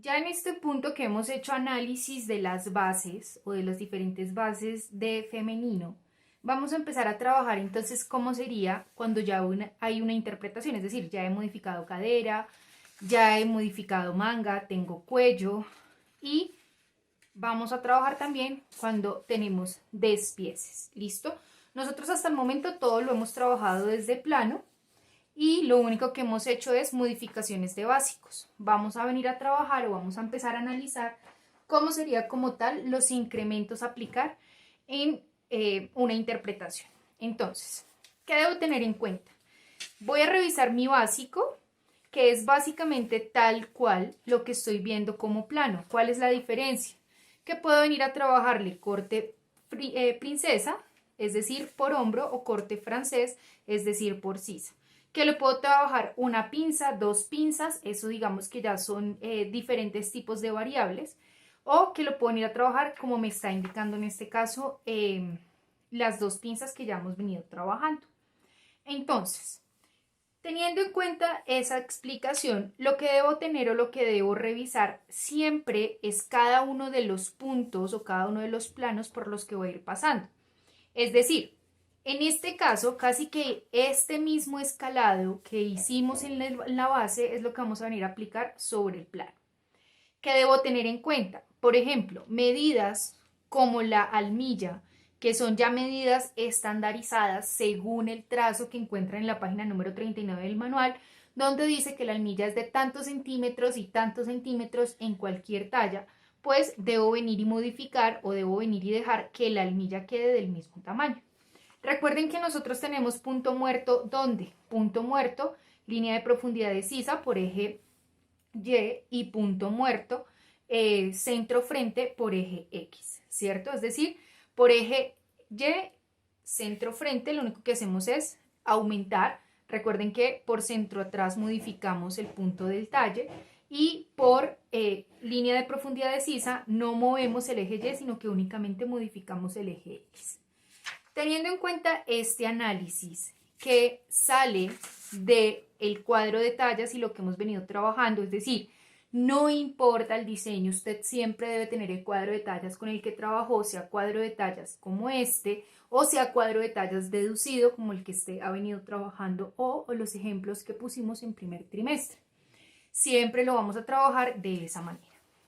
Ya en este punto que hemos hecho análisis de las bases o de las diferentes bases de femenino, vamos a empezar a trabajar entonces cómo sería cuando ya hay una interpretación, es decir, ya he modificado cadera, ya he modificado manga, tengo cuello y vamos a trabajar también cuando tenemos despieces. ¿Listo? Nosotros hasta el momento todo lo hemos trabajado desde plano y lo único que hemos hecho es modificaciones de básicos. Vamos a venir a trabajar o vamos a empezar a analizar cómo sería como tal los incrementos a aplicar en una interpretación. Entonces, ¿qué debo tener en cuenta? Voy a revisar mi básico, que es básicamente tal cual lo que estoy viendo como plano. ¿Cuál es la diferencia? Que puedo venir a trabajarle corte princesa, es decir, por hombro, o corte francés, es decir, por sisa. Que le puedo trabajar una pinza, dos pinzas, eso digamos que ya son diferentes tipos de variables, o que lo puedo venir a trabajar como me está indicando en este caso las dos pinzas que ya hemos venido trabajando. Entonces, teniendo en cuenta esa explicación, lo que debo tener o lo que debo revisar siempre es cada uno de los puntos o cada uno de los planos por los que voy a ir pasando. Es decir, en este caso, casi que este mismo escalado que hicimos en la base es lo que vamos a venir a aplicar sobre el plano. ¿Qué debo tener en cuenta? Por ejemplo, medidas como la almilla, que son ya medidas estandarizadas según el trazo que encuentran en la página número 39 del manual, donde dice que la almilla es de tantos centímetros y tantos centímetros en cualquier talla, pues debo venir y modificar o debo venir y dejar que la almilla quede del mismo tamaño. Recuerden que nosotros tenemos punto muerto, ¿dónde? Punto muerto, línea de profundidad de sisa por eje Y y punto muerto, centro frente por eje X, ¿cierto? Es decir, por eje Y, centro frente, lo único que hacemos es aumentar. Recuerden que por centro atrás modificamos el punto del talle y por línea de profundidad de sisa no movemos el eje Y, sino que únicamente modificamos el eje X. Teniendo en cuenta este análisis que sale del cuadro de tallas y lo que hemos venido trabajando, es decir, no importa el diseño, usted siempre debe tener el cuadro de tallas con el que trabajó, sea cuadro de tallas como este o sea cuadro de tallas deducido como el que usted ha venido trabajando o los ejemplos que pusimos en primer trimestre. Siempre lo vamos a trabajar de esa manera.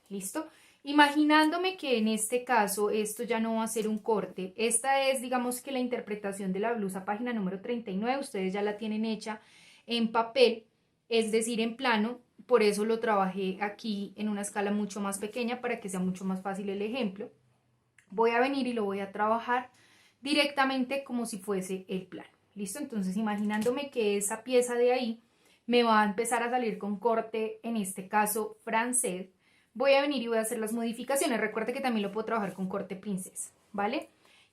¿Listo? Imaginándome que en este caso esto ya no va a ser un corte. Esta es, digamos que la interpretación de la blusa, página número 39. Ustedes ya la tienen hecha en papel, es decir, en plano. Por eso lo trabajé aquí en una escala mucho más pequeña para que sea mucho más fácil el ejemplo. Voy a venir y lo voy a trabajar directamente como si fuese el plano. ¿Listo? Entonces, imaginándome que esa pieza de ahí me va a empezar a salir con corte, en este caso francés, voy a venir y voy a hacer las modificaciones. Recuerda que también lo puedo trabajar con corte princesa, ¿vale?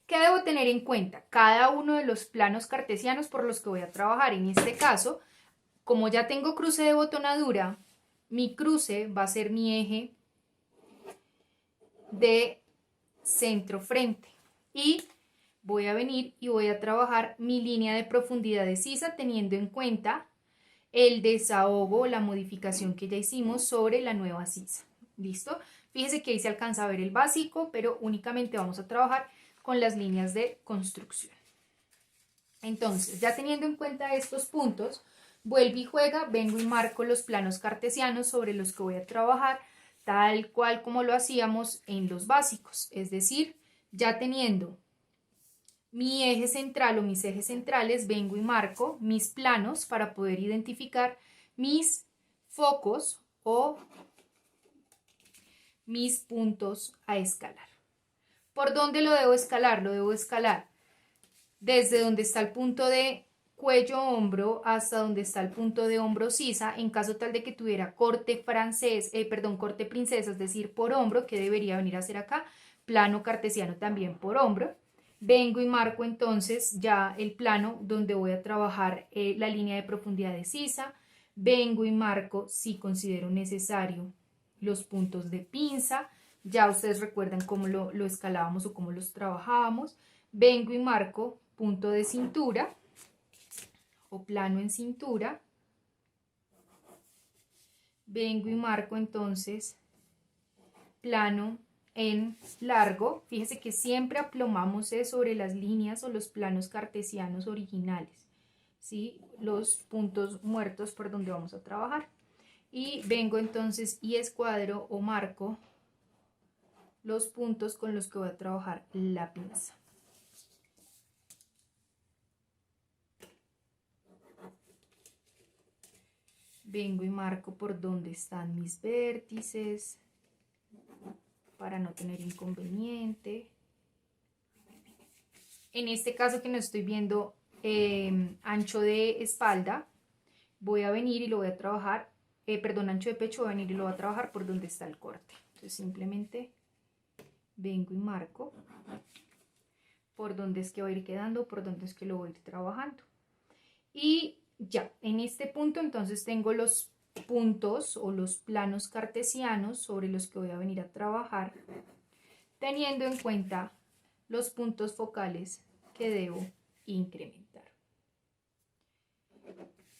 ¿Qué debo tener en cuenta? Cada uno de los planos cartesianos por los que voy a trabajar. En este caso, como ya tengo cruce de botonadura, mi cruce va a ser mi eje de centro frente y voy a venir y voy a trabajar mi línea de profundidad de sisa teniendo en cuenta el desahogo, la modificación que ya hicimos sobre la nueva sisa. ¿Listo? Fíjese que ahí se alcanza a ver el básico, pero únicamente vamos a trabajar con las líneas de construcción. Entonces, ya teniendo en cuenta estos puntos, vuelvo y juega, vengo y marco los planos cartesianos sobre los que voy a trabajar, tal cual como lo hacíamos en los básicos. Es decir, ya teniendo mi eje central o mis ejes centrales, vengo y marco mis planos para poder identificar mis focos o mis puntos a escalar. ¿Por dónde lo debo escalar? Lo debo escalar desde donde está el punto de cuello-hombro hasta donde está el punto de hombro-sisa, en caso tal de que tuviera corte francés, corte princesa, es decir, por hombro, que debería venir a hacer acá, plano cartesiano también por hombro. Vengo y marco entonces ya el plano donde voy a trabajar la línea de profundidad de sisa. Vengo y marco, si considero necesario, los puntos de pinza. Ya ustedes recuerdan cómo lo escalábamos o cómo los trabajábamos. Vengo y marco punto de cintura o plano en cintura. Vengo y marco entonces plano en largo, fíjese que siempre aplomamos sobre las líneas o los planos cartesianos originales, ¿sí? Los puntos muertos por donde vamos a trabajar. Y vengo entonces y escuadro o marco los puntos con los que voy a trabajar la pinza. Vengo y marco por donde están mis vértices para no tener inconveniente. En este caso que no estoy viendo ancho de espalda, voy a venir y lo voy a trabajar, ancho de pecho, voy a venir y lo voy a trabajar por donde está el corte. Entonces simplemente vengo y marco por donde es que va a ir quedando, por donde es que lo voy a ir trabajando. Y ya, en este punto entonces tengo los puntos o los planos cartesianos sobre los que voy a venir a trabajar, teniendo en cuenta los puntos focales que debo incrementar.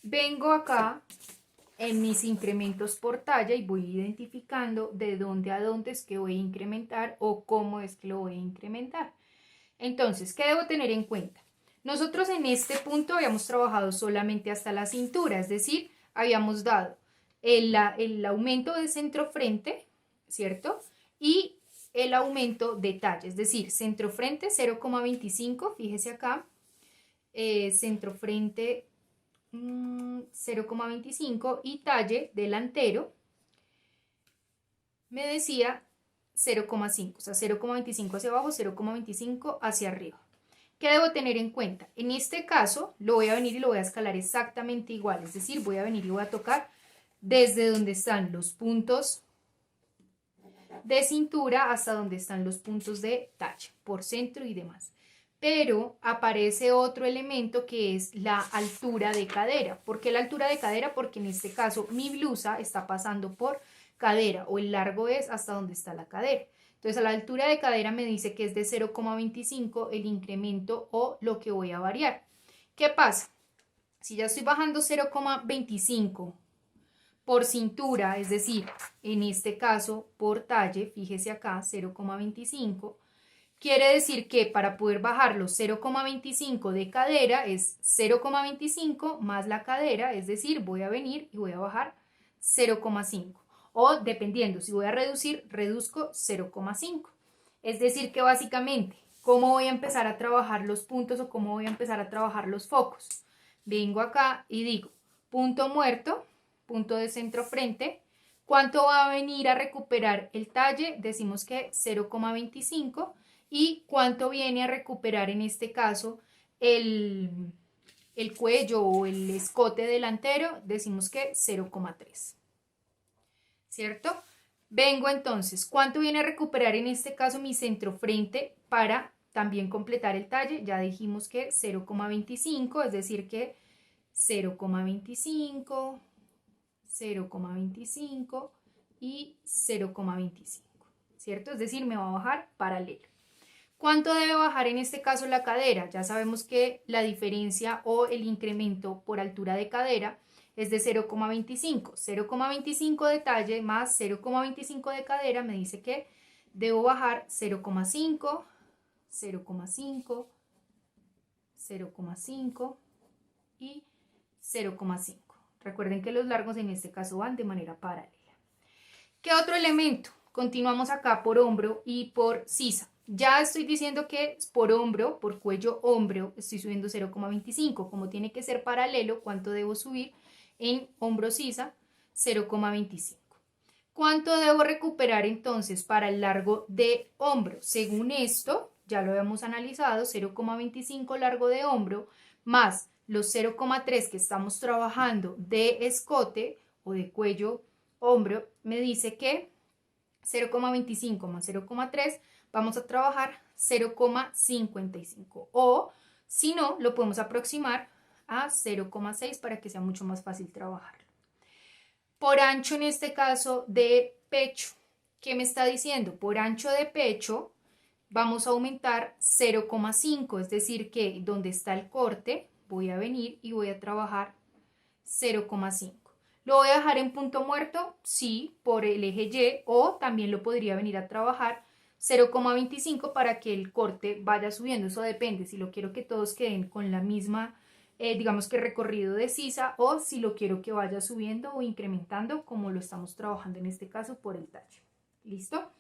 Vengo acá en mis incrementos por talla y voy identificando de dónde a dónde es que voy a incrementar o cómo es que lo voy a incrementar. Entonces, ¿qué debo tener en cuenta? Nosotros en este punto habíamos trabajado solamente hasta la cintura, es decir, habíamos dado el aumento de centro frente, ¿cierto? Y el aumento de talla, es decir, centro frente 0,25, fíjese acá, centro frente 0,25 y talle delantero me decía 0,5, o sea, 0,25 hacia abajo, 0,25 hacia arriba. ¿Qué debo tener en cuenta? En este caso lo voy a venir y lo voy a escalar exactamente igual, es decir, voy a venir y voy a tocar desde donde están los puntos de cintura hasta donde están los puntos de talla, por centro y demás. Pero aparece otro elemento que es la altura de cadera. ¿Por qué la altura de cadera? Porque en este caso mi blusa está pasando por cadera o el largo es hasta donde está la cadera. Entonces a la altura de cadera me dice que es de 0,25 el incremento o lo que voy a variar. ¿Qué pasa? Si ya estoy bajando 0,25 por cintura, es decir, en este caso por talle, fíjese acá 0,25, quiere decir que para poder bajar los 0,25 de cadera es 0,25 más la cadera, es decir, voy a venir y voy a bajar 0,5. O dependiendo, si voy a reducir, reduzco 0,5. Es decir que básicamente, ¿cómo voy a empezar a trabajar los puntos o cómo voy a empezar a trabajar los focos? Vengo acá y digo, punto muerto, punto de centro frente. ¿Cuánto va a venir a recuperar el talle? Decimos que 0,25. ¿Y cuánto viene a recuperar en este caso el cuello o el escote delantero? Decimos que 0,3. ¿Cierto? Vengo entonces, ¿cuánto viene a recuperar en este caso mi centro frente para también completar el talle? Ya dijimos que 0,25, es decir que 0,25, 0,25 y 0,25, ¿cierto? Es decir, me va a bajar paralelo. ¿Cuánto debe bajar en este caso la cadera? Ya sabemos que la diferencia o el incremento por altura de cadera es de 0,25. 0,25 de talle más 0,25 de cadera me dice que debo bajar 0,5, 0,5, 0,5 y 0,5. Recuerden que los largos en este caso van de manera paralela. ¿Qué otro elemento? Continuamos acá por hombro y por sisa. Ya estoy diciendo que por hombro, por cuello hombro, estoy subiendo 0,25. Como tiene que ser paralelo, ¿cuánto debo subir? En hombro sisa, 0,25. ¿Cuánto debo recuperar entonces para el largo de hombro? Según esto, ya lo habíamos analizado, 0,25 largo de hombro más los 0,3 que estamos trabajando de escote o de cuello hombro, me dice que 0,25 más 0,3 vamos a trabajar 0,55 o si no, lo podemos aproximar a 0,6 para que sea mucho más fácil trabajarlo. Por ancho en este caso de pecho, ¿qué me está diciendo? Por ancho de pecho vamos a aumentar 0,5, es decir que donde está el corte voy a venir y voy a trabajar 0,5. ¿Lo voy a dejar en punto muerto? Sí, por el eje Y, o también lo podría venir a trabajar 0,25 para que el corte vaya subiendo. Eso depende si lo quiero que todos queden con la misma, digamos que recorrido de sisa, o si lo quiero que vaya subiendo o incrementando como lo estamos trabajando en este caso por el talle. ¿Listo?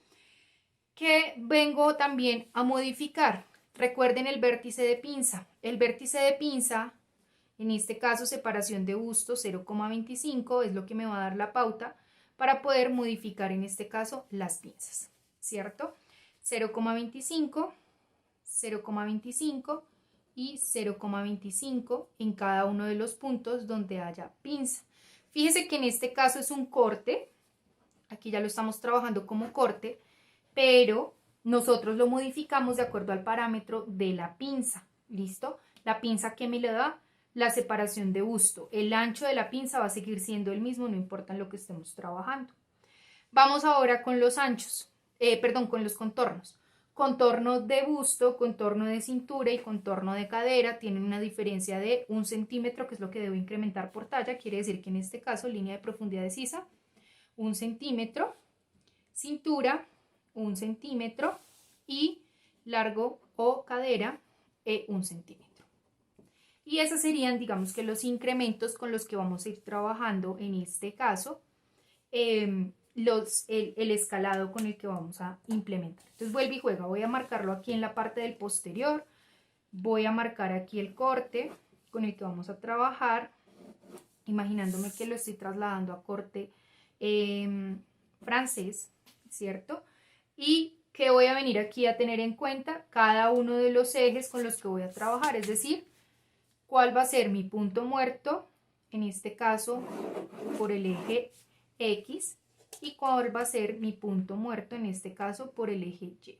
Que vengo también a modificar. Recuerden el vértice de pinza. El vértice de pinza, en este caso separación de busto 0,25, es lo que me va a dar la pauta para poder modificar en este caso las pinzas, ¿cierto? 0,25, 0,25 y 0,25 en cada uno de los puntos donde haya pinza. Fíjese que en este caso es un corte, aquí ya lo estamos trabajando como corte, pero nosotros lo modificamos de acuerdo al parámetro de la pinza, ¿listo? La pinza que me le da la separación de busto. El ancho de la pinza va a seguir siendo el mismo, no importa en lo que estemos trabajando. Vamos ahora con los anchos, con los contornos. Contorno de busto, contorno de cintura y contorno de cadera tienen una diferencia de 1 centímetro, que es lo que debo incrementar por talla. Quiere decir que en este caso, línea de profundidad de sisa, 1 centímetro, cintura, 1 centímetro y largo o cadera, 1 centímetro. Y esos serían, digamos que los incrementos con los que vamos a ir trabajando en este caso, el escalado con el que vamos a implementar. Entonces vuelve y juega. Voy a marcarlo aquí en la parte del posterior. Voy a marcar aquí el corte con el que vamos a trabajar, imaginándome que lo estoy trasladando a corte francés, ¿cierto? Y que voy a venir aquí a tener en cuenta cada uno de los ejes con los que voy a trabajar, es decir, cuál va a ser mi punto muerto, en este caso por el eje X, y cuál va a ser mi punto muerto, en este caso por el eje Y.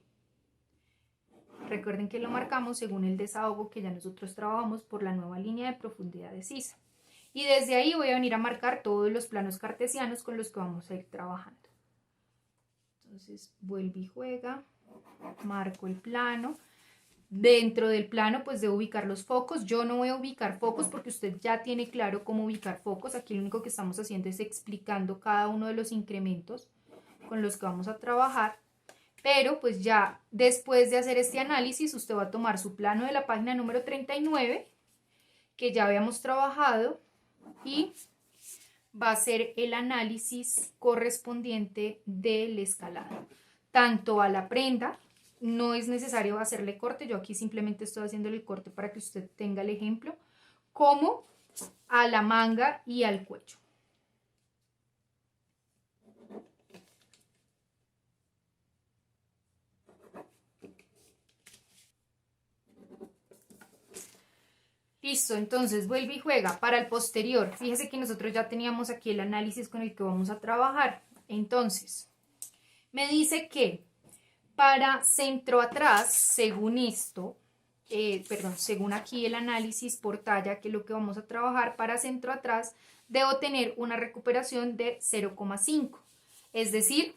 Recuerden que lo marcamos según el desahogo que ya nosotros trabajamos por la nueva línea de profundidad de sisa. Y desde ahí voy a venir a marcar todos los planos cartesianos con los que vamos a ir trabajando. Entonces vuelve y juega, marco el plano. Dentro del plano pues debo ubicar los focos. Yo no voy a ubicar focos porque usted ya tiene claro cómo ubicar focos. Aquí lo único que estamos haciendo es explicando cada uno de los incrementos con los que vamos a trabajar. Pero pues ya después de hacer este análisis usted va a tomar su plano de la página número 39 que ya habíamos trabajado y va a hacer el análisis correspondiente del escalado. Tanto a la prenda, no es necesario hacerle corte, yo aquí simplemente estoy haciéndole el corte para que usted tenga el ejemplo, como a la manga y al cuello. Listo, entonces vuelve y juega. Para el posterior, fíjese que nosotros ya teníamos aquí el análisis con el que vamos a trabajar. Entonces, me dice que para centro atrás, según esto, según aquí el análisis por talla, que es lo que vamos a trabajar, para centro atrás, debo tener una recuperación de 0,5. Es decir,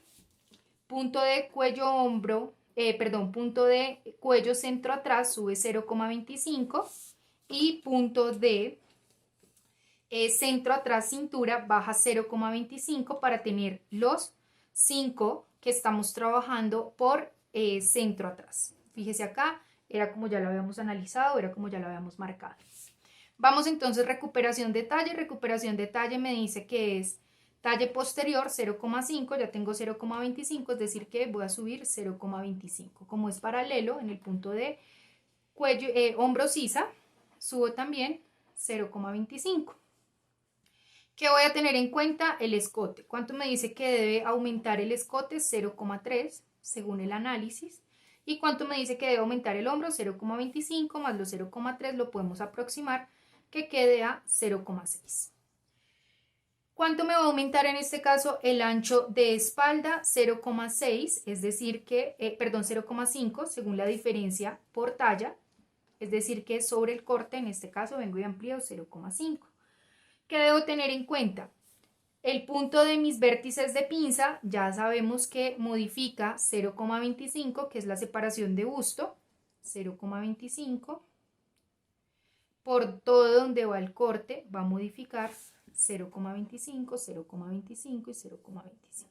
punto de cuello hombro, punto de cuello centro atrás sube 0,25 y punto de centro atrás cintura baja 0,25 para tener los 5 que estamos trabajando por centro atrás. Fíjese acá, era como ya lo habíamos analizado, era como ya lo habíamos marcado. Vamos entonces, recuperación de talle. Recuperación de talle me dice que es talle posterior 0,5, ya tengo 0,25, es decir que voy a subir 0,25. Como es paralelo en el punto de cuello, hombro sisa, subo también 0,25. ¿Qué voy a tener en cuenta? El escote. ¿Cuánto me dice que debe aumentar el escote? 0,3 según el análisis. ¿Y cuánto me dice que debe aumentar el hombro? 0,25 más los 0,3 lo podemos aproximar que quede a 0,6. ¿Cuánto me va a aumentar en este caso el ancho de espalda? 0,6, es decir que, 0,5 según la diferencia por talla, es decir que sobre el corte, en este caso vengo y amplío 0,5. ¿Qué debo tener en cuenta? El punto de mis vértices de pinza ya sabemos que modifica 0,25, que es la separación de busto, 0,25. Por todo donde va el corte va a modificar 0,25, 0,25 y 0,25.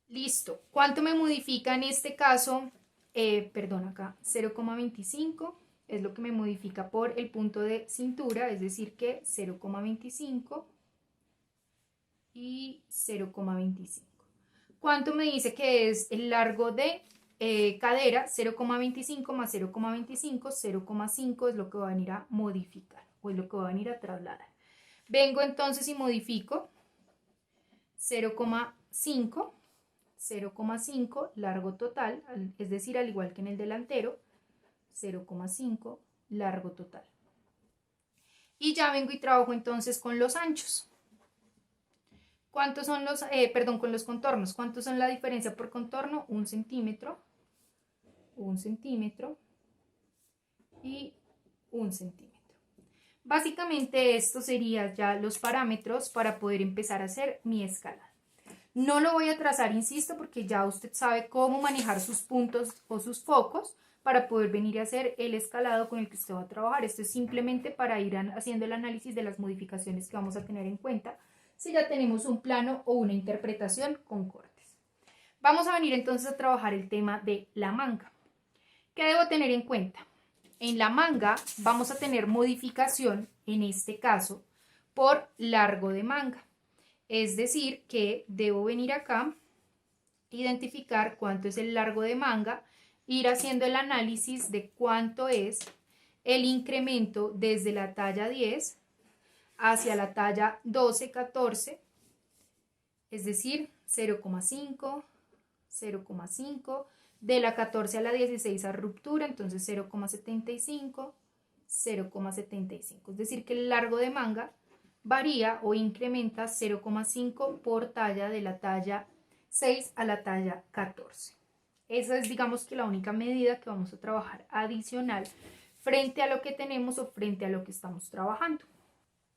Listo. ¿Cuánto me modifica en este caso? Perdón, acá 0,25 es lo que me modifica por el punto de cintura, es decir que 0,25 y 0,25. ¿Cuánto me dice que es el largo de cadera? 0,25 más 0,25, 0,5 es lo que va a venir a modificar o es lo que va a venir a trasladar. Vengo entonces y modifico 0,5, 0,5 largo total, es decir, al igual que en el delantero, 0,5 largo total. Y ya vengo y trabajo entonces con los anchos. ¿Cuántos son los, con los contornos? ¿Cuántos son la diferencia por contorno? 1 centímetro y 1 centímetro. Básicamente esto serían ya los parámetros para poder empezar a hacer mi escala. No lo voy a trazar, insisto, porque ya usted sabe cómo manejar sus puntos o sus focos para poder venir a hacer el escalado con el que usted va a trabajar. Esto es simplemente para ir haciendo el análisis de las modificaciones que vamos a tener en cuenta si ya tenemos un plano o una interpretación con cortes. Vamos a venir entonces a trabajar el tema de la manga. ¿Qué debo tener en cuenta? En la manga vamos a tener modificación, en este caso, por largo de manga. Es decir, que debo venir acá, identificar cuánto es el largo de manga, ir haciendo el análisis de cuánto es el incremento desde la talla 10 hacia la talla 12, 14, es decir, 0,5, 0,5, de la 14 a la 16 a ruptura, entonces 0,75, 0,75. Es decir, que el largo de manga varía o incrementa 0,5 por talla de la talla 6 a la talla 14. Esa es, digamos, que la única medida que vamos a trabajar adicional frente a lo que tenemos o frente a lo que estamos trabajando.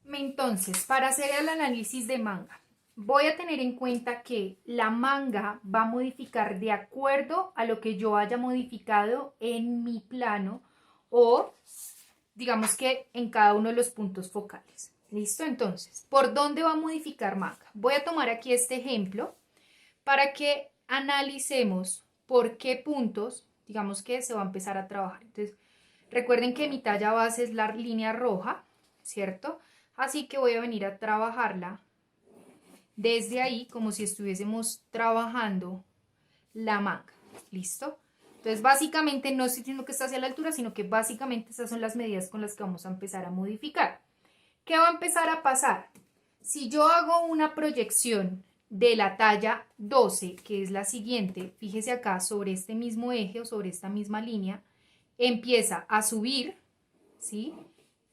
Entonces, para hacer el análisis de manga, voy a tener en cuenta que la manga va a modificar de acuerdo a lo que yo haya modificado en mi plano o, digamos, que en cada uno de los puntos focales. ¿Listo? Entonces, ¿por dónde va a modificar manga? Voy a tomar aquí este ejemplo para que analicemos por qué puntos, digamos, que se va a empezar a trabajar. Entonces, recuerden que mi talla base es la línea roja, ¿cierto? Así que voy a venir a trabajarla desde ahí como si estuviésemos trabajando la manga. ¿Listo? Entonces, básicamente no estoy diciendo que está hacia la altura, sino que básicamente estas son las medidas con las que vamos a empezar a modificar. ¿Qué va a empezar a pasar? Si yo hago una proyección de la talla 12, que es la siguiente, fíjese acá sobre este mismo eje o sobre esta misma línea, empieza a subir, ¿sí?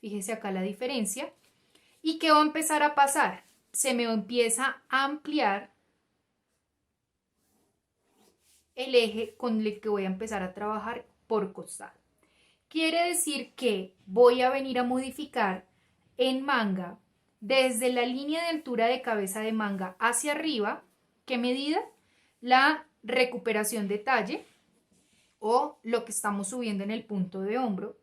Fíjese acá la diferencia. ¿Y qué va a empezar a pasar? Se me empieza a ampliar el eje con el que voy a empezar a trabajar por costado. Quiere decir que voy a venir a modificar en manga desde la línea de altura de cabeza de manga hacia arriba. ¿Qué medida? La recuperación de talle o lo que estamos subiendo en el punto de hombro.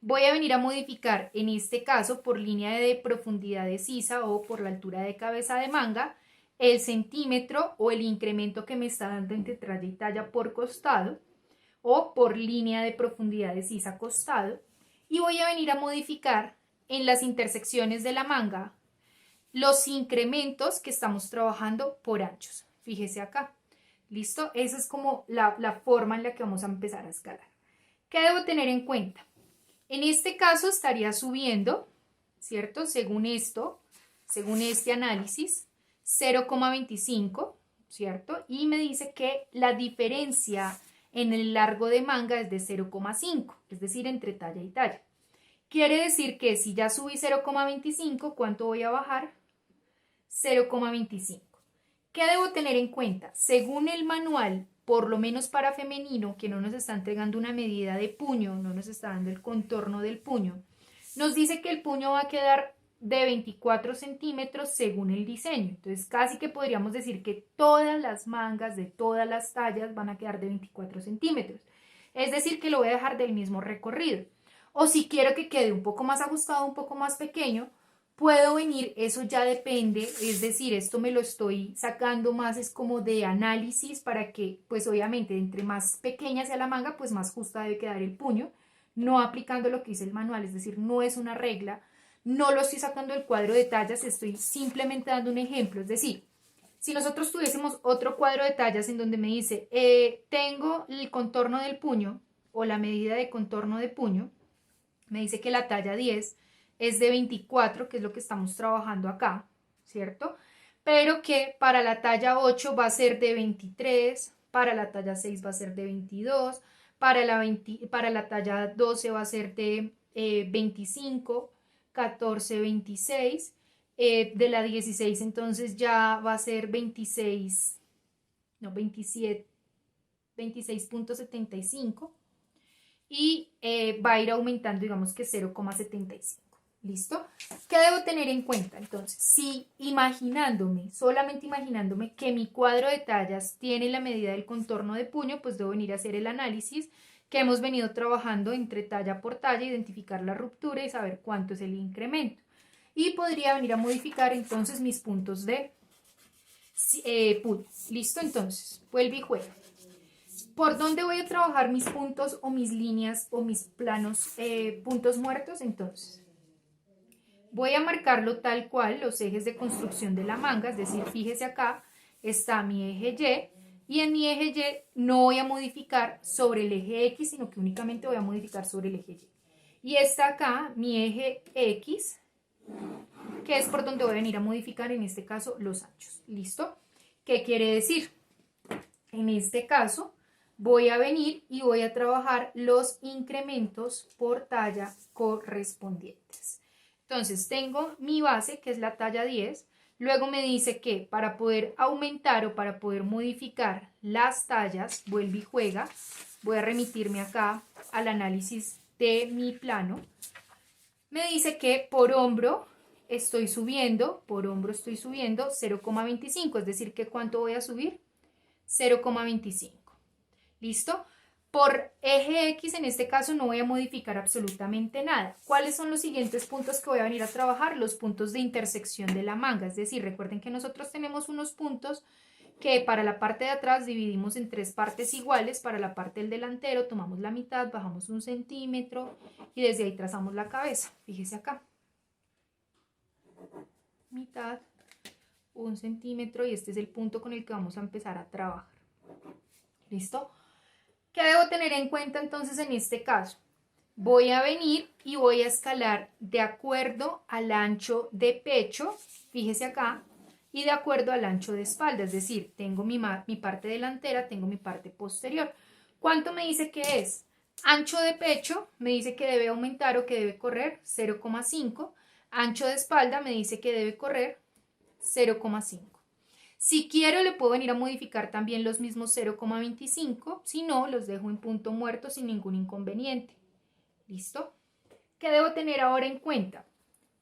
Voy a venir a modificar en este caso por línea de profundidad de sisa o por la altura de cabeza de manga el centímetro o el incremento que me está dando entre talla y talla por costado o por línea de profundidad de sisa costado, y voy a venir a modificar en las intersecciones de la manga los incrementos que estamos trabajando por anchos. Fíjese acá. ¿Listo? Esa es como la forma en la que vamos a empezar a escalar. ¿Qué debo tener en cuenta? En este caso estaría subiendo, ¿cierto? Según esto, según este análisis, 0,25, ¿cierto? Y me dice que la diferencia en el largo de manga es de 0,5, es decir, entre talla y talla. Quiere decir que si ya subí 0,25, ¿cuánto voy a bajar? 0,25. ¿Qué debo tener en cuenta? Según el manual, por lo menos para femenino, que no nos está entregando una medida de puño, no nos está dando el contorno del puño, nos dice que el puño va a quedar de 24 centímetros según el diseño. Entonces, casi que podríamos decir que todas las mangas de todas las tallas van a quedar de 24 centímetros. Es decir, que lo voy a dejar del mismo recorrido. O si quiero que quede un poco más ajustado, un poco más pequeño, puedo venir, eso ya depende, es decir, esto me lo estoy sacando más, es como de análisis para que, pues obviamente, entre más pequeña sea la manga, pues más justa debe quedar el puño, no aplicando lo que dice el manual, es decir, no es una regla, no lo estoy sacando del cuadro de tallas, estoy simplemente dando un ejemplo, es decir, si nosotros tuviésemos otro cuadro de tallas en donde me dice, tengo el contorno del puño o la medida de contorno de puño, me dice que la talla 10 es de 24, que es lo que estamos trabajando acá, ¿cierto? Pero que para la talla 8 va a ser de 23, para la talla 6 va a ser de 22, para la talla 12 va a ser de 25, 14, 26, de la 16 entonces ya va a ser 26, no, 27, 26.75 y va a ir aumentando, digamos que 0,75. ¿Listo? ¿Qué debo tener en cuenta? Entonces, si imaginándome, solamente imaginándome que mi cuadro de tallas tiene la medida del contorno de puño, pues debo venir a hacer el análisis que hemos venido trabajando entre talla por talla, identificar la ruptura y saber cuánto es el incremento. Y podría venir a modificar entonces mis puntos de puño. ¿Listo? Entonces, vuelve y juega. ¿Por dónde voy a trabajar mis puntos o mis líneas o mis planos, puntos muertos? Entonces, voy a marcarlo tal cual, los ejes de construcción de la manga, es decir, fíjese acá, está mi eje Y en mi eje Y no voy a modificar sobre el eje X, sino que únicamente voy a modificar sobre el eje Y. Y está acá mi eje X, que es por donde voy a venir a modificar, en este caso, los anchos. ¿Listo? ¿Qué quiere decir? En este caso, voy a venir y voy a trabajar los incrementos por talla correspondientes. Entonces, tengo mi base, que es la talla 10. Luego me dice que para poder aumentar o para poder modificar las tallas, vuelve y juega. Voy a remitirme acá al análisis de mi plano. Me dice que por hombro estoy subiendo 0,25, es decir, que ¿cuánto voy a subir? 0,25. ¿Listo? Por eje X, en este caso, no voy a modificar absolutamente nada. ¿Cuáles son los siguientes puntos que voy a venir a trabajar? Los puntos de intersección de la manga. Es decir, recuerden que nosotros tenemos unos puntos que para la parte de atrás dividimos en 3 partes iguales. Para la parte del delantero tomamos la mitad, bajamos 1 centímetro y desde ahí trazamos la cabeza. Fíjese acá. Mitad, 1 centímetro y este es el punto con el que vamos a empezar a trabajar. ¿Listo? ¿Qué debo tener en cuenta entonces en este caso? Voy a venir y voy a escalar de acuerdo al ancho de pecho, fíjese acá, y de acuerdo al ancho de espalda, es decir, tengo mi parte delantera, tengo mi parte posterior. ¿Cuánto me dice que es? Ancho de pecho me dice que debe aumentar o que debe correr 0,5. Ancho de espalda me dice que debe correr 0,5. Si quiero, le puedo venir a modificar también los mismos 0,25. Si no, los dejo en punto muerto sin ningún inconveniente. ¿Listo? ¿Qué debo tener ahora en cuenta?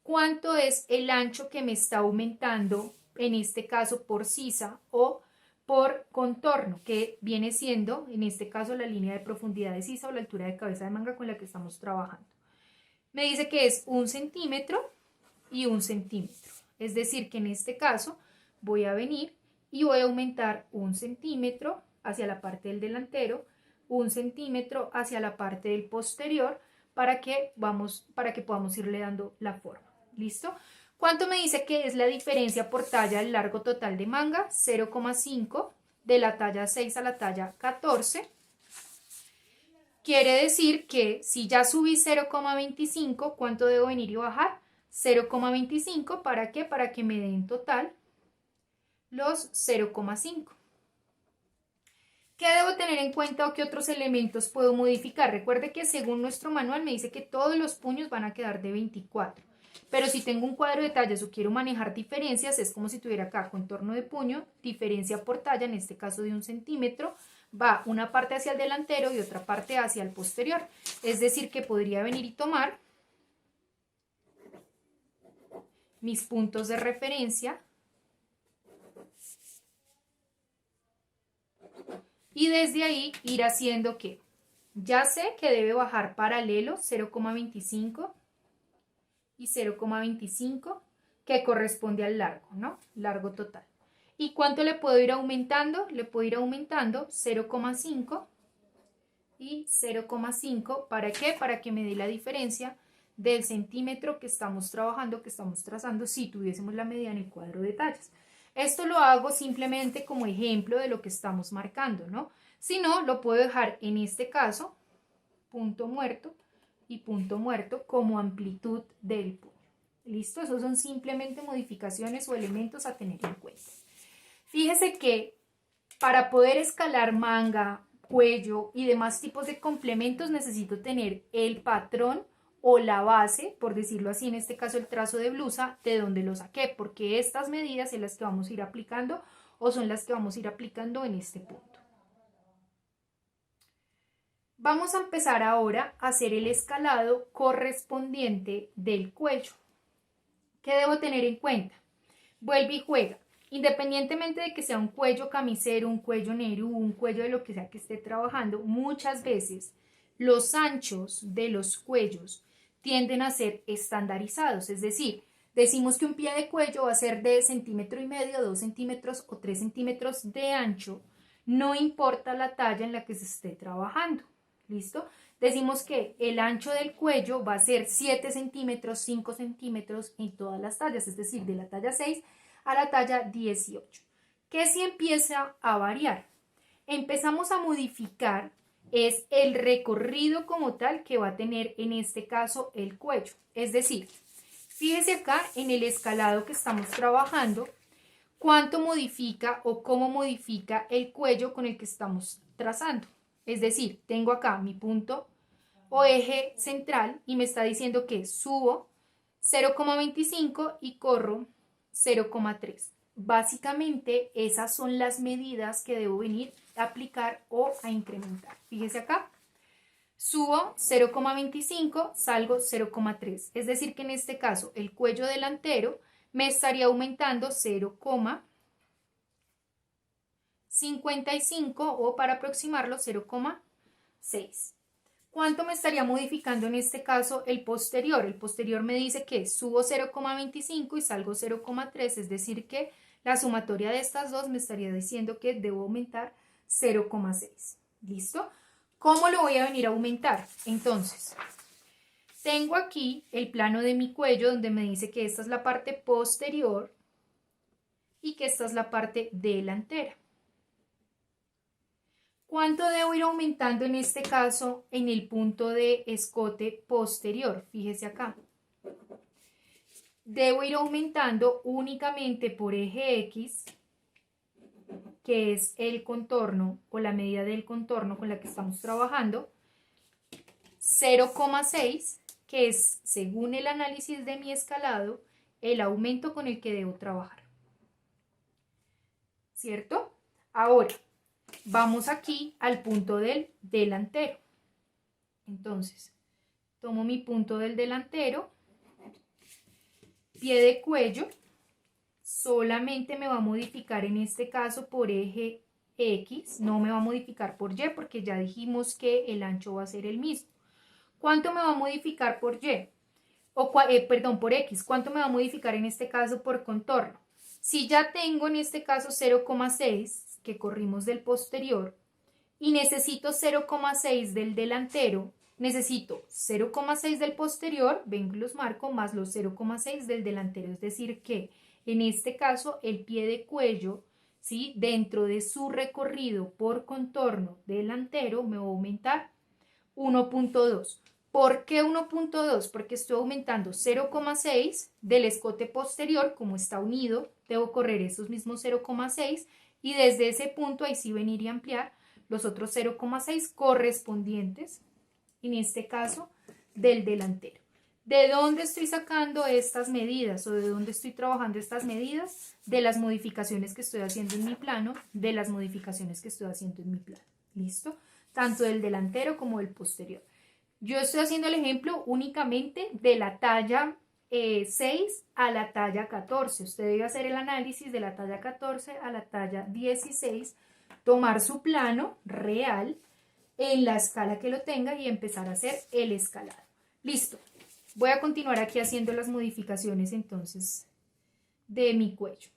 ¿Cuánto es el ancho que me está aumentando, en este caso por sisa o por contorno, que viene siendo, en este caso, la línea de profundidad de sisa o la altura de cabeza de manga con la que estamos trabajando? Me dice que es 1 centímetro y 1 centímetro. Es decir, que en este caso voy a venir y voy a aumentar 1 centímetro hacia la parte del delantero, 1 centímetro hacia la parte del posterior para que podamos irle dando la forma. ¿Listo? ¿Cuánto me dice que es la diferencia por talla del largo total de manga? 0,5 de la talla 6 a la talla 14. Quiere decir que si ya subí 0,25, ¿cuánto debo venir y bajar? 0,25, ¿para qué? Para que me den en total los 0,5. ¿Qué debo tener en cuenta o qué otros elementos puedo modificar? Recuerde que según nuestro manual me dice que todos los puños van a quedar de 24. Pero si tengo un cuadro de tallas o quiero manejar diferencias, es como si tuviera acá contorno de puño, diferencia por talla, en este caso de 1 centímetro, va una parte hacia el delantero y otra parte hacia el posterior. Es decir, que podría venir y tomar mis puntos de referencia y desde ahí ir haciendo ¿qué? Ya sé que debe bajar paralelo 0,25 y 0,25 que corresponde al largo, ¿no? Largo total. ¿Y cuánto le puedo ir aumentando? Le puedo ir aumentando 0,5 y 0,5. ¿Para qué? Para que me dé la diferencia del centímetro que estamos trabajando, que estamos trazando, si tuviésemos la medida en el cuadro de tallas. Esto lo hago simplemente como ejemplo de lo que estamos marcando, ¿no? Si no, lo puedo dejar en este caso, punto muerto y punto muerto como amplitud del puño. ¿Listo? Esos son simplemente modificaciones o elementos a tener en cuenta. Fíjese que para poder escalar manga, cuello y demás tipos de complementos necesito tener el patrón o la base, por decirlo así, en este caso el trazo de blusa, de donde lo saqué, porque estas medidas son las que vamos a ir aplicando o son las que vamos a ir aplicando en este punto. Vamos a empezar ahora a hacer el escalado correspondiente del cuello. ¿Qué debo tener en cuenta? Vuelve y juega. Independientemente de que sea un cuello camisero, un cuello nerú, un cuello de lo que sea que esté trabajando, muchas veces los anchos de los cuellos tienden a ser estandarizados, es decir, decimos que un pie de cuello va a ser de 1,5 centímetros, 2 centímetros o 3 centímetros de ancho, no importa la talla en la que se esté trabajando, ¿listo? Decimos que el ancho del cuello va a ser 7 centímetros, 5 centímetros en todas las tallas, es decir, de la talla 6 a la talla 18. ¿Qué si empieza a variar? Empezamos a modificar es el recorrido como tal que va a tener en este caso el cuello. Es decir, fíjese acá en el escalado que estamos trabajando, cuánto modifica o cómo modifica el cuello con el que estamos trazando. Es decir, tengo acá mi punto o eje central y me está diciendo que subo 0,25 y corro 0,3. Básicamente esas son las medidas que debo venir a aplicar o a incrementar. Fíjese acá, subo 0,25, salgo 0,3. Es decir que en este caso el cuello delantero me estaría aumentando 0,55 o para aproximarlo 0,6. ¿Cuánto me estaría modificando en este caso el posterior? El posterior me dice que subo 0,25 y salgo 0,3, es decir que la sumatoria de estas dos me estaría diciendo que debo aumentar 0,6. ¿Listo? ¿Cómo lo voy a venir a aumentar? Entonces, tengo aquí el plano de mi cuello donde me dice que esta es la parte posterior y que esta es la parte delantera. ¿Cuánto debo ir aumentando en este caso en el punto de escote posterior? Fíjese acá. Debo ir aumentando únicamente por eje X, que es el contorno o la medida del contorno con la que estamos trabajando, 0,6, que es, según el análisis de mi escalado, el aumento con el que debo trabajar. ¿Cierto? Ahora, vamos aquí al punto del delantero. Entonces, tomo mi punto del delantero, pie de cuello, solamente me va a modificar en este caso por eje X, no me va a modificar por Y porque ya dijimos que el ancho va a ser el mismo. ¿Cuánto me va a modificar por Y? Perdón, por X. ¿Cuánto me va a modificar en este caso por contorno? Si ya tengo en este caso 0,6 que corrimos del posterior y necesito 0,6 del delantero, necesito 0,6 del posterior, vengo y los marco, más los 0,6 del delantero, es decir que en este caso el pie de cuello, ¿sí? Dentro de su recorrido por contorno delantero me va a aumentar 1,2. ¿Por qué 1,2? Porque estoy aumentando 0,6 del escote posterior, como está unido, debo correr esos mismos 0,6 y desde ese punto ahí sí venir y ampliar los otros 0,6 correspondientes, en este caso, del delantero. ¿De dónde estoy sacando estas medidas o de dónde estoy trabajando estas medidas? De las modificaciones que estoy haciendo en mi plano, de las modificaciones que estoy haciendo en mi plano. ¿Listo? Tanto del delantero como del posterior. Yo estoy haciendo el ejemplo únicamente de la talla 6 a la talla 14. Usted debe hacer el análisis de la talla 14 a la talla 16, tomar su plano real, en la escala que lo tenga y empezar a hacer el escalado. Listo. Voy a continuar aquí haciendo las modificaciones entonces de mi cuello.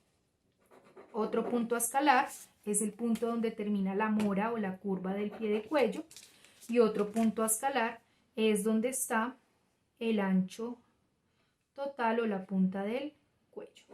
Otro punto a escalar es el punto donde termina la mora o la curva del pie de cuello, y otro punto a escalar es donde está el ancho total o la punta del cuello.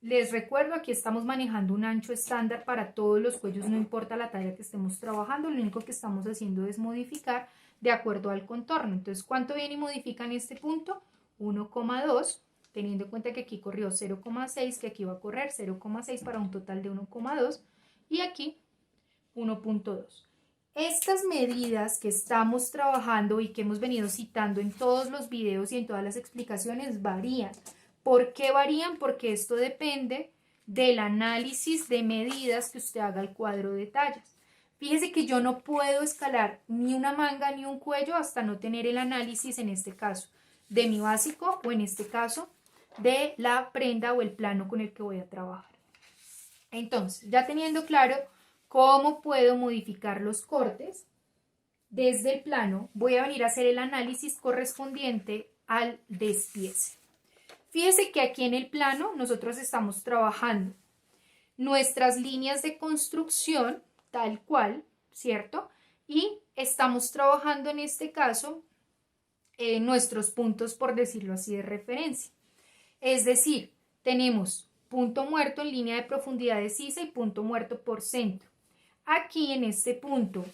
Les recuerdo, aquí estamos manejando un ancho estándar para todos los cuellos, no importa la talla que estemos trabajando, lo único que estamos haciendo es modificar de acuerdo al contorno. Entonces, ¿cuánto viene y modifica en este punto? 1,2, teniendo en cuenta que aquí corrió 0,6, que aquí va a correr 0,6 para un total de 1,2, y aquí 1,2. Estas medidas que estamos trabajando y que hemos venido citando en todos los videos y en todas las explicaciones varían. ¿Por qué varían? Porque esto depende del análisis de medidas que usted haga al cuadro de tallas. Fíjese que yo no puedo escalar ni una manga ni un cuello hasta no tener el análisis, en este caso, de mi básico, o en este caso, de la prenda o el plano con el que voy a trabajar. Entonces, ya teniendo claro cómo puedo modificar los cortes, desde el plano voy a venir a hacer el análisis correspondiente al despiece. Fíjese que aquí en el plano nosotros estamos trabajando nuestras líneas de construcción tal cual, ¿cierto? Y estamos trabajando en este caso nuestros puntos, por decirlo así, de referencia. Es decir, tenemos punto muerto en línea de profundidad de sisa y punto muerto por centro. Aquí en este punto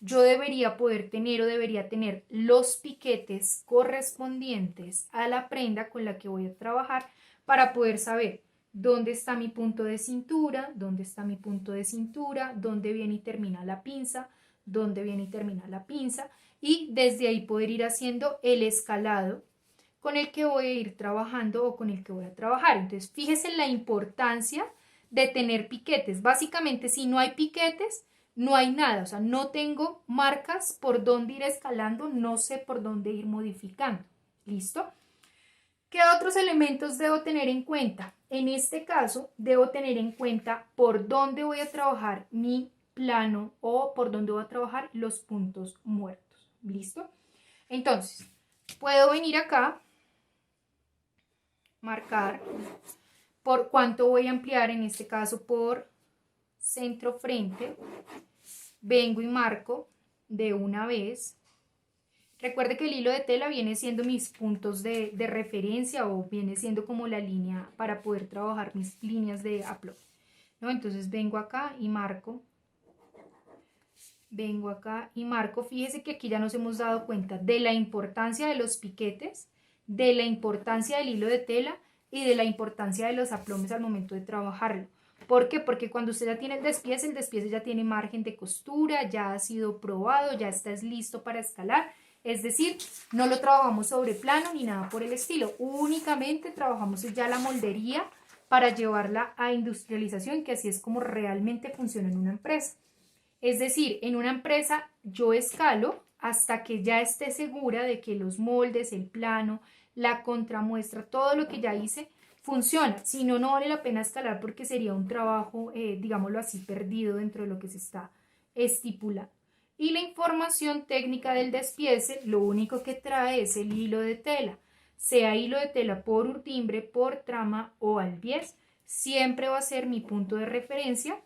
yo debería poder tener o debería tener los piquetes correspondientes a la prenda con la que voy a trabajar para poder saber dónde está mi punto de cintura, dónde está mi punto de cintura, dónde viene y termina la pinza, dónde viene y termina la pinza, y desde ahí poder ir haciendo el escalado con el que voy a ir trabajando o con el que voy a trabajar. Entonces, fíjese en la importancia de tener piquetes. Básicamente, si no hay piquetes, no hay nada, o sea, no tengo marcas por dónde ir escalando, no sé por dónde ir modificando. ¿Listo? ¿Qué otros elementos debo tener en cuenta? En este caso, debo tener en cuenta por dónde voy a trabajar mi plano o por dónde voy a trabajar los puntos muertos. ¿Listo? Entonces, puedo venir acá, marcar por cuánto voy a ampliar, en este caso por centro frente, vengo y marco de una vez. Recuerde que el hilo de tela viene siendo mis puntos de referencia, o viene siendo como la línea para poder trabajar mis líneas de upload, ¿no? Entonces vengo acá y marco, vengo acá y marco. Fíjese que aquí ya nos hemos dado cuenta de la importancia de los piquetes, de la importancia del hilo de tela y de la importancia de los aplomes al momento de trabajarlo. ¿Por qué? Porque cuando usted ya tiene el despiece ya tiene margen de costura, ya ha sido probado, ya está listo para escalar. Es decir, no lo trabajamos sobre plano ni nada por el estilo. Únicamente trabajamos ya la moldería para llevarla a industrialización, que así es como realmente funciona en una empresa. Es decir, en una empresa yo escalo hasta que ya esté segura de que los moldes, el plano, la contramuestra, todo lo que ya hice funciona. Si no, no vale la pena escalar porque sería un trabajo, digámoslo así, perdido dentro de lo que se está estipulando. Y la información técnica del despiece, lo único que trae es el hilo de tela. Sea hilo de tela por urtimbre, por trama o albiez, siempre va a ser mi punto de referencia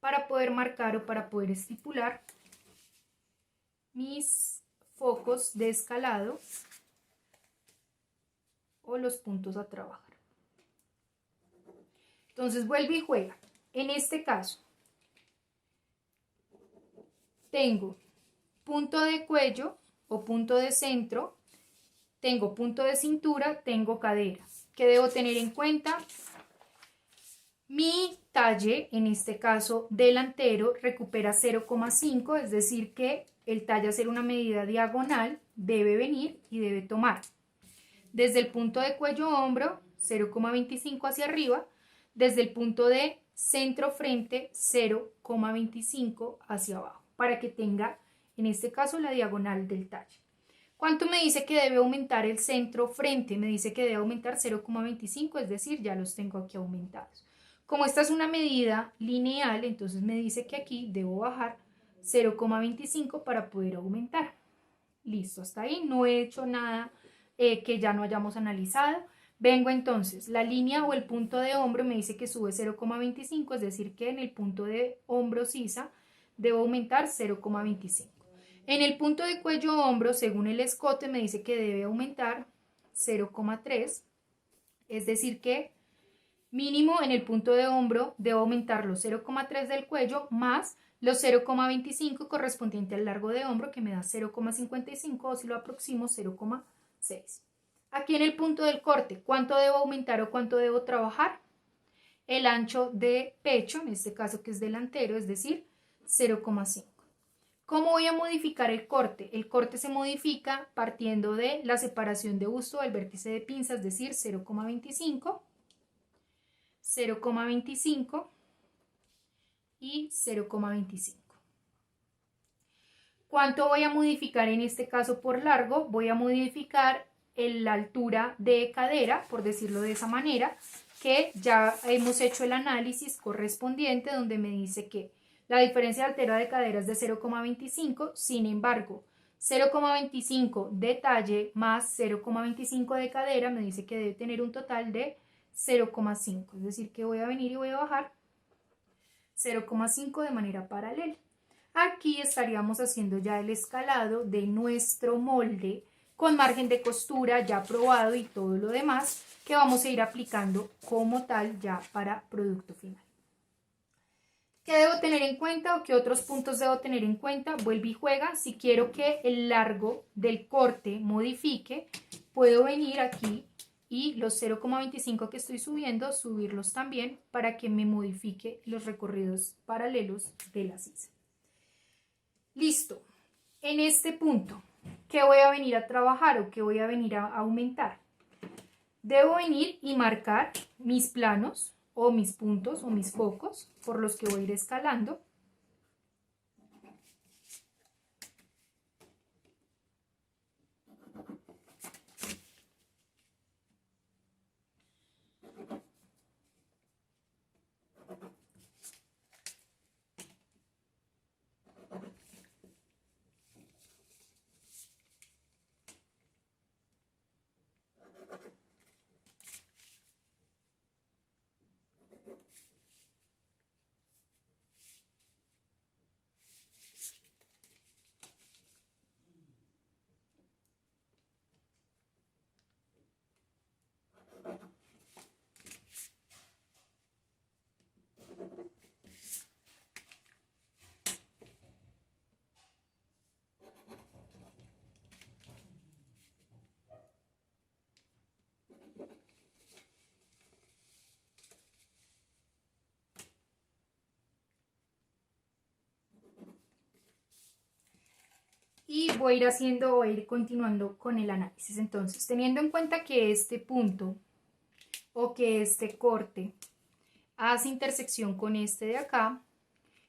para poder marcar o para poder estipular mis focos de escalado o los puntos a trabajar. Entonces vuelve y juega. En este caso, tengo punto de cuello o punto de centro, tengo punto de cintura, tengo cadera. ¿Qué debo tener en cuenta? Mi talle, en este caso delantero, recupera 0,5, es decir que el talle, a ser una medida diagonal, debe venir y debe tomar desde el punto de cuello-hombro 0,25 hacia arriba, desde el punto de centro-frente 0,25 hacia abajo, para que tenga, en este caso, la diagonal del talle. ¿Cuánto me dice que debe aumentar el centro-frente? Me dice que debe aumentar 0,25, es decir, ya los tengo aquí aumentados. Como esta es una medida lineal, entonces me dice que aquí debo bajar 0,25 para poder aumentar. Listo, hasta ahí no he hecho nada que ya no hayamos analizado. Vengo entonces, la línea o el punto de hombro me dice que sube 0,25, es decir que en el punto de hombro sisa debo aumentar 0,25. En el punto de cuello hombro, según el escote, me dice que debe aumentar 0,3, es decir que mínimo en el punto de hombro debo aumentar los 0,3 del cuello más los 0,25 correspondiente al largo de hombro, que me da 0,55, o si lo aproximo 0,6. Aquí en el punto del corte, ¿cuánto debo aumentar o cuánto debo trabajar? El ancho de pecho, en este caso que es delantero, es decir, 0,5. ¿Cómo voy a modificar el corte? El corte se modifica partiendo de la separación de busto del vértice de pinza, es decir, 0,25, 0,25 y 0,25. ¿Cuánto voy a modificar en este caso por largo? Voy a modificar la altura de cadera, por decirlo de esa manera, que ya hemos hecho el análisis correspondiente donde me dice que la diferencia de altura de cadera es de 0,25, sin embargo, 0,25 de talle más 0,25 de cadera me dice que debe tener un total de 0,5, es decir que voy a venir y voy a bajar 0,5 de manera paralela. Aquí estaríamos haciendo ya el escalado de nuestro molde con margen de costura ya probado y todo lo demás que vamos a ir aplicando como tal ya para producto final. ¿Qué debo tener en cuenta o qué otros puntos debo tener en cuenta? Vuelve y juega. Si quiero que el largo del corte modifique, puedo venir aquí y los 0,25 que estoy subiendo, subirlos también para que me modifique los recorridos paralelos de la sisa. Listo. En este punto, ¿qué voy a venir a trabajar o qué voy a venir a aumentar? Debo venir y marcar mis planos o mis puntos o mis focos por los que voy a ir escalando. Y voy a ir haciendo, voy a ir continuando con el análisis. Entonces, teniendo en cuenta que este punto o que este corte hace intersección con este de acá,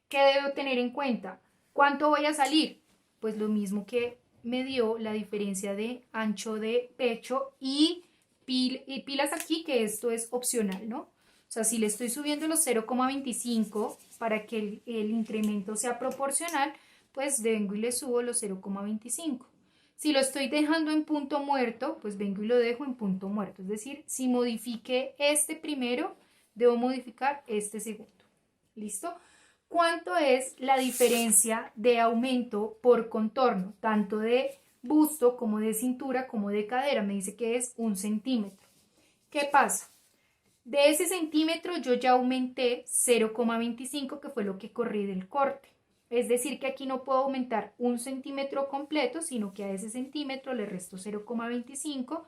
¿qué debo tener en cuenta? ¿Cuánto voy a salir? Pues lo mismo que me dio la diferencia de ancho de pecho y pilas aquí, que esto es opcional, ¿no? O sea, si le estoy subiendo los 0,25 para que el incremento sea proporcional, pues vengo y le subo los 0,25. Si lo estoy dejando en punto muerto, pues vengo y lo dejo en punto muerto. Es decir, si modifiqué este primero, debo modificar este segundo. ¿Listo? ¿Cuánto es la diferencia de aumento por contorno, tanto de busto como de cintura como de cadera? Me dice que es 1 centímetro. ¿Qué pasa? De ese centímetro yo ya aumenté 0,25, que fue lo que corrí del corte. Es decir que aquí no puedo aumentar 1 centímetro completo, sino que a ese centímetro le resto 0,25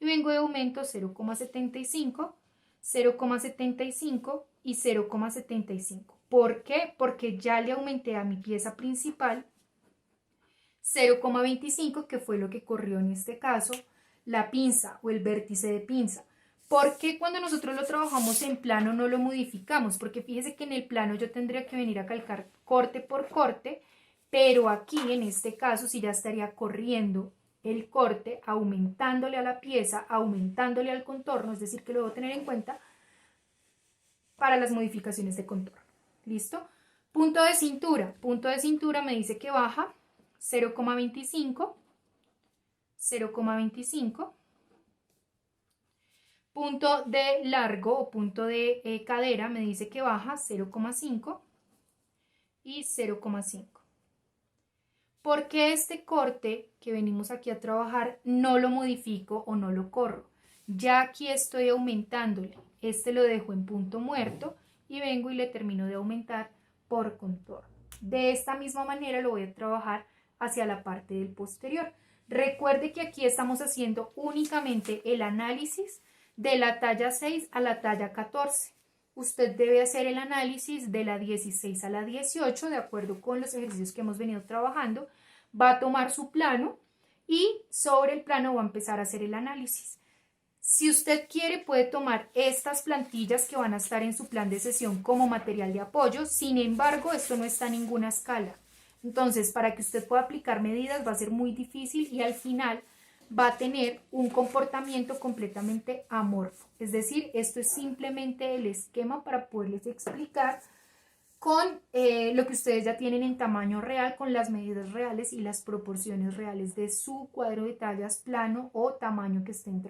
y vengo de aumento 0,75, 0,75 y 0,75. ¿Por qué? Porque ya le aumenté a mi pieza principal 0,25, que fue lo que corrió en este caso la pinza o el vértice de pinza. ¿Por qué cuando nosotros lo trabajamos en plano no lo modificamos? Porque fíjese que en el plano yo tendría que venir a calcar corte por corte, pero aquí en este caso sí ya estaría corriendo el corte, aumentándole a la pieza, aumentándole al contorno, es decir que lo debo tener en cuenta para las modificaciones de contorno. ¿Listo? Punto de cintura. Punto de cintura me dice que baja 0,25, 0,25. Punto de largo o punto de cadera me dice que baja 0,5 y 0,5. ¿Por qué este corte que venimos aquí a trabajar no lo modifico o no lo corro? Ya aquí estoy aumentándole. Este lo dejo en punto muerto y vengo y le termino de aumentar por contorno. De esta misma manera lo voy a trabajar hacia la parte del posterior. Recuerde que aquí estamos haciendo únicamente el análisis de la talla 6 a la talla 14. Usted debe hacer el análisis de la 16 a la 18 de acuerdo con los ejercicios que hemos venido trabajando. Va a tomar su plano y sobre el plano va a empezar a hacer el análisis. Si usted quiere, puede tomar estas plantillas que van a estar en su plan de sesión como material de apoyo. Sin embargo, esto no está en ninguna escala. Entonces, para que usted pueda aplicar medidas va a ser muy difícil y al final va a tener un comportamiento completamente amorfo. Es decir, esto es simplemente el esquema para poderles explicar con lo que ustedes ya tienen en tamaño real, con las medidas reales y las proporciones reales de su cuadro de tallas plano o tamaño que estén trabajando.